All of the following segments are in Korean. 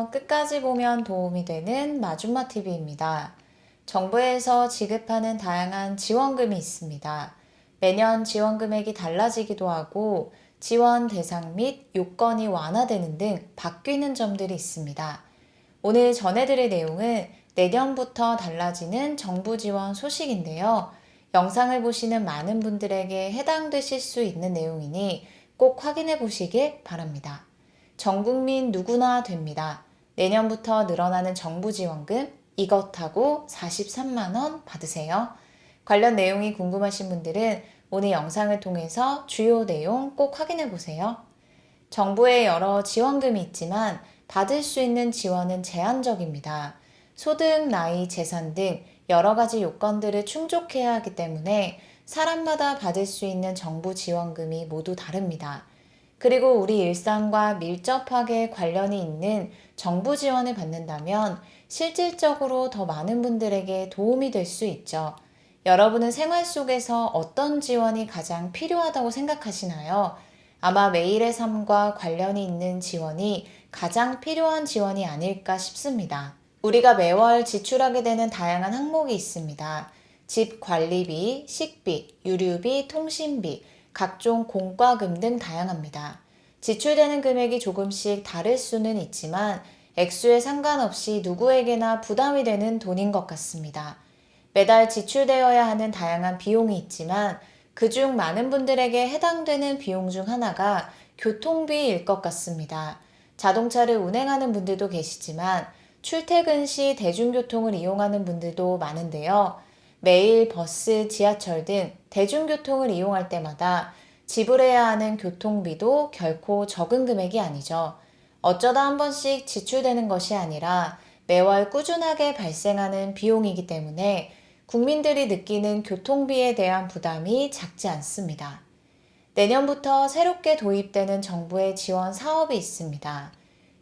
안녕하세요. 끝까지 보면 도움이 되는 마줌마 TV입니다. 정부에서 지급하는 다양한 지원금이 있습니다. 매년 지원 금액이 달라지기도 하고 지원 대상 및 요건이 완화되는 등 바뀌는 점들이 있습니다. 오늘 전해드릴 내용은 내년부터 달라지는 정부 지원 소식인데요. 영상을 보시는 많은 분들에게 해당되실 수 있는 내용이니 꼭 확인해 보시길 바랍니다. 전 국민 누구나 됩니다. 내년부터 늘어나는 정부 지원금 이것하고 43만 원 받으세요. 관련 내용이 궁금하신 분들은 오늘 영상을 통해서 주요 내용 꼭 확인해 보세요. 정부의 여러 지원금이 있지만 받을 수 있는 지원은 제한적입니다. 소득, 나이, 재산 등 여러 가지 요건들을 충족해야 하기 때문에 사람마다 받을 수 있는 정부 지원금이 모두 다릅니다. 그리고 우리 일상과 밀접하게 관련이 있는 정부 지원을 받는다면 실질적으로 더 많은 분들에게 도움이 될 수 있죠. 여러분은 생활 속에서 어떤 지원이 가장 필요하다고 생각하시나요? 아마 매일의 삶과 관련이 있는 지원이 가장 필요한 지원이 아닐까 싶습니다. 우리가 매월 지출하게 되는 다양한 항목이 있습니다. 집 관리비, 식비, 유류비, 통신비, 각종 공과금 등 다양합니다. 지출되는 금액이 조금씩 다를 수는 있지만 액수에 상관없이 누구에게나 부담이 되는 돈인 것 같습니다. 매달 지출되어야 하는 다양한 비용이 있지만 그중 많은 분들에게 해당되는 비용 중 하나가 교통비일 것 같습니다. 자동차를 운행하는 분들도 계시지만 출퇴근 시 대중교통을 이용하는 분들도 많은데요. 매일 버스, 지하철 등 대중교통을 이용할 때마다 지불해야 하는 교통비도 결코 적은 금액이 아니죠. 어쩌다 한 번씩 지출되는 것이 아니라 매월 꾸준하게 발생하는 비용이기 때문에 국민들이 느끼는 교통비에 대한 부담이 작지 않습니다. 내년부터 새롭게 도입되는 정부의 지원 사업이 있습니다.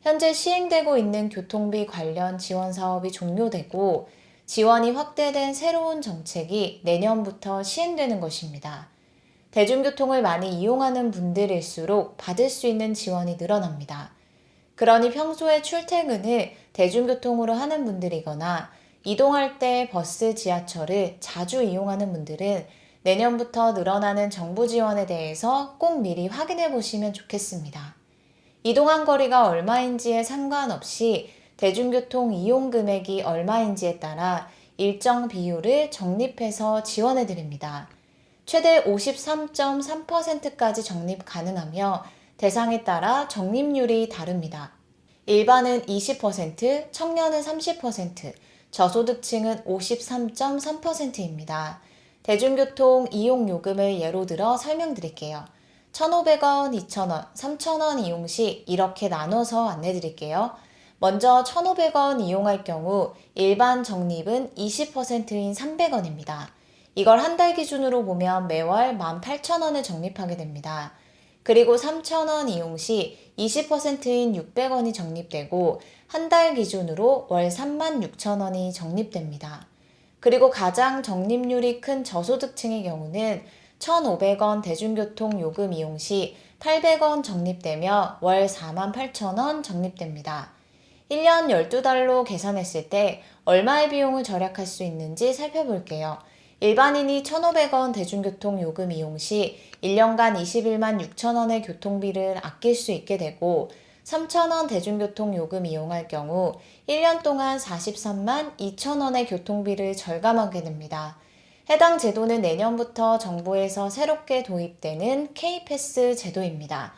현재 시행되고 있는 교통비 관련 지원 사업이 종료되고 지원이 확대된 새로운 정책이 내년부터 시행되는 것입니다. 대중교통을 많이 이용하는 분들일수록 받을 수 있는 지원이 늘어납니다. 그러니 평소에 출퇴근을 대중교통으로 하는 분들이거나 이동할 때 버스, 지하철을 자주 이용하는 분들은 내년부터 늘어나는 정부 지원에 대해서 꼭 미리 확인해 보시면 좋겠습니다. 이동한 거리가 얼마인지에 상관없이 대중교통 이용 금액이 얼마인지에 따라 일정 비율을 적립해서 지원해 드립니다. 최대 53.3%까지 적립 가능하며 대상에 따라 적립률이 다릅니다. 일반은 20%, 청년은 30%, 저소득층은 53.3%입니다. 대중교통 이용 요금을 예로 들어 설명드릴게요. 1,500원, 2,000원, 3,000원 이용 시 이렇게 나눠서 안내드릴게요. 먼저 1,500원 이용할 경우 일반 적립은 20%인 300원입니다. 이걸 한 달 기준으로 보면 매월 18,000원을 적립하게 됩니다. 그리고 3,000원 이용 시 20%인 600원이 적립되고 한 달 기준으로 월 36,000원이 적립됩니다. 그리고 가장 적립률이 큰 저소득층의 경우는 1,500원 대중교통 요금 이용 시 800원 적립되며 월 48,000원 적립됩니다. 1년 12달로 계산했을 때 얼마의 비용을 절약할 수 있는지 살펴볼게요. 일반인이 1,500원 대중교통 요금 이용 시 1년간 21만 6천원의 교통비를 아낄 수 있게 되고 3,000원 대중교통 요금 이용할 경우 1년 동안 43만 2천원의 교통비를 절감하게 됩니다. 해당 제도는 내년부터 정부에서 새롭게 도입되는 K패스 제도입니다.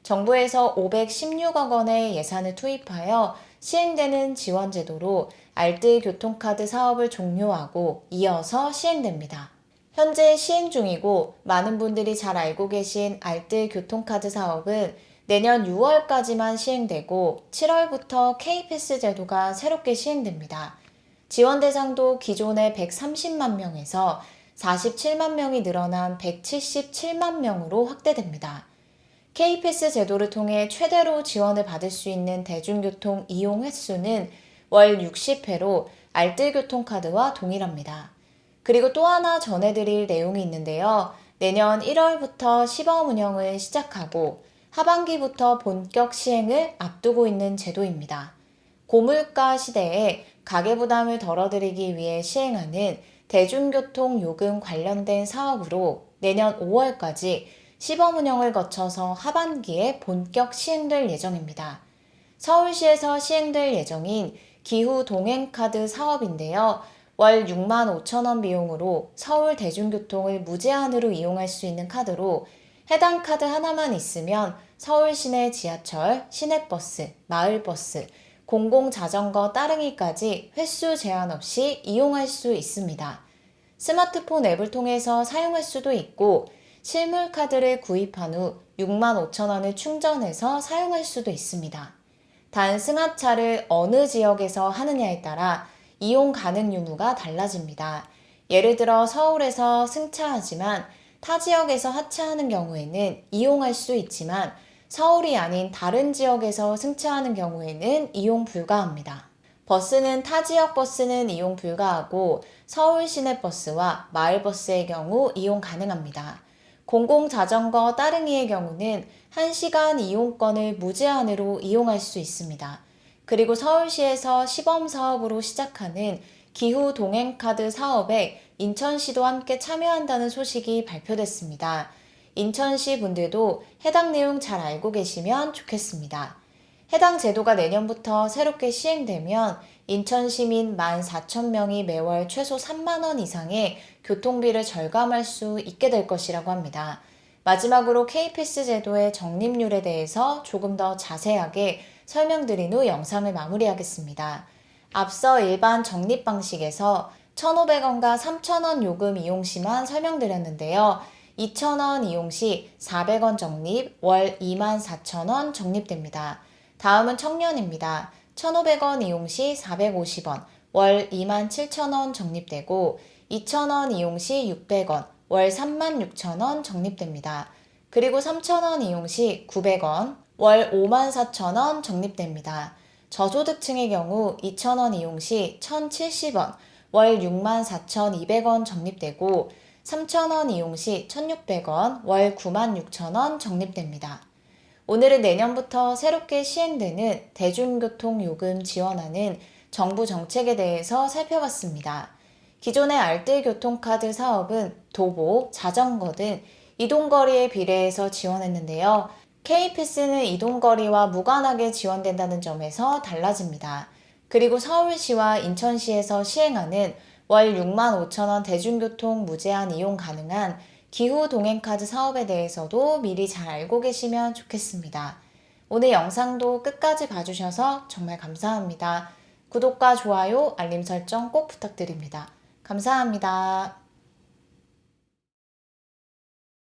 정부에서 516억 원의 예산을 투입하여 시행되는 지원 제도로 알뜰 교통카드 사업을 종료하고 이어서 시행됩니다. 현재 시행 중이고 많은 분들이 잘 알고 계신 알뜰 교통카드 사업은 내년 6월까지만 시행되고 7월부터 K패스 제도가 새롭게 시행됩니다. 지원 대상도 기존의 130만 명에서 47만 명이 늘어난 177만 명으로 확대됩니다. K패스 제도를 통해 최대로 지원을 받을 수 있는 대중교통 이용 횟수는 월 60회로 알뜰교통카드와 동일합니다. 그리고 또 하나 전해드릴 내용이 있는데요. 내년 1월부터 시범 운영을 시작하고 하반기부터 본격 시행을 앞두고 있는 제도입니다. 고물가 시대에 가계부담을 덜어드리기 위해 시행하는 대중교통 요금 관련된 사업으로 내년 5월까지 시범 운영을 거쳐서 하반기에 본격 시행될 예정입니다. 서울시에서 시행될 예정인 기후 동행카드 사업인데요. 월 6만 5천 원 비용으로 서울 대중교통을 무제한으로 이용할 수 있는 카드로 해당 카드 하나만 있으면 서울 시내 지하철, 시내버스, 마을버스, 공공자전거 따릉이까지 횟수 제한 없이 이용할 수 있습니다. 스마트폰 앱을 통해서 사용할 수도 있고 실물 카드를 구입한 후 6만 5천 원을 충전해서 사용할 수도 있습니다. 단 승하차를 어느 지역에서 하느냐에 따라 이용 가능 유무가 달라집니다. 예를 들어 서울에서 승차하지만 타 지역에서 하차하는 경우에는 이용할 수 있지만 서울이 아닌 다른 지역에서 승차하는 경우에는 이용 불가합니다. 버스는 타 지역 버스는 이용 불가하고 서울 시내버스와 마을버스의 경우 이용 가능합니다. 공공자전거 따릉이의 경우는 1시간 이용권을 무제한으로 이용할 수 있습니다. 그리고 서울시에서 시범사업으로 시작하는 기후 동행카드 사업에 인천시도 함께 참여한다는 소식이 발표됐습니다. 인천시 분들도 해당 내용 잘 알고 계시면 좋겠습니다. 해당 제도가 내년부터 새롭게 시행되면 인천 시민 14,000명이 매월 최소 3만 원 이상의 교통비를 절감할 수 있게 될 것이라고 합니다. 마지막으로 K패스 제도의 적립률에 대해서 조금 더 자세하게 설명드린 후 영상을 마무리하겠습니다. 앞서 일반 적립 방식에서 1,500원과 3,000원 요금 이용 시만 설명드렸는데요. 2,000원 이용 시 400원 적립, 월 24,000원 적립됩니다. 다음은 청년입니다. 1,500원 이용 시 450원, 월 27,000원 적립되고 2,000원 이용 시 600원, 월 36,000원 적립됩니다. 그리고 3,000원 이용 시 900원, 월 54,000원 적립됩니다. 저소득층의 경우 2,000원 이용 시 1,070원, 월 64,200원 적립되고 3,000원 이용 시 1,600원, 월 96,000원 적립됩니다. 오늘은 내년부터 새롭게 시행되는 대중교통 요금 지원하는 정부 정책에 대해서 살펴봤습니다. 기존의 알뜰 교통카드 사업은 도보, 자전거 등 이동거리에 비례해서 지원했는데요. K패스는 이동거리와 무관하게 지원된다는 점에서 달라집니다. 그리고 서울시와 인천시에서 시행하는 월 6만 5천 원 대중교통 무제한 이용 가능한 기후 동행카드 사업에 대해서도 미리 잘 알고 계시면 좋겠습니다. 오늘 영상도 끝까지 봐주셔서 정말 감사합니다. 구독과 좋아요, 알림 설정 꼭 부탁드립니다. 감사합니다.